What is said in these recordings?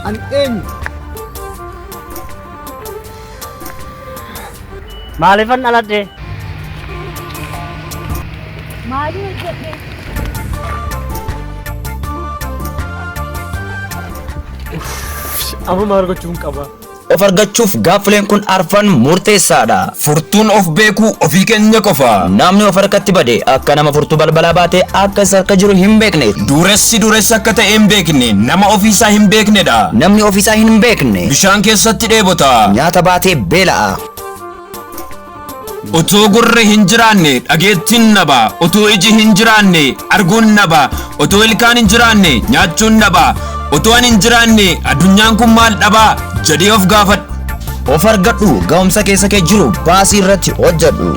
An end. Maalifan aladde? Maali hojjete? Amma argachuun qaba. Of argachuuf gaaffileen kun arfan murteessaadha. Furtuun of beekuu ofii keenya qofa. Namni of harkatti bade akka nama furtuu balbalaa baatee akka isa harka jiru hin beekne. Dureessi akka ta'e hin beekne nama ofiisaa hin beeknedha. Namni ofiisaa hin beekne Bishaan keessatti dheebota. nyaata baatee beela'a. Otoo gurri hin jiraanne dhageettiin naba. Otoo iji hin jiraanne arguun naba. Otoo ilkaan hin jiraanne nyaachuun naba. Otoo an hin jiraanne addunyaan kun maal dhaba jedhee of gaafadhu. Of argadhu ga'umsa keessa kee jiru baasii irratti hojjedhu.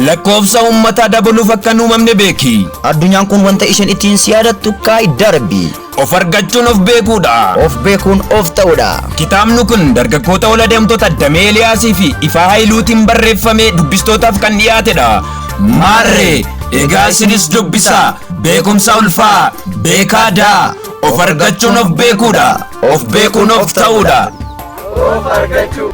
Lakkoofsa uummataa dabaluuf akka hin uumamne beeki. Addunyaan kun wanta isheen ittiin si yaadattu kaa'i darbi. Of argachuun of beekuudha. Of beekuun of ta'uudha. Kitaabni kun dargaggoota ol adeemtota Damee Eliyaasii fi Ifaa Haayiluutiin barreeffamee dubbistootaaf kan dhiyaatedha. Maarree egaa isinis dubbisaa beekumsa ulfaa beekaadaa. Of argachuun of beekuudha. Of beekuun of ta'uudha. Of argachuu.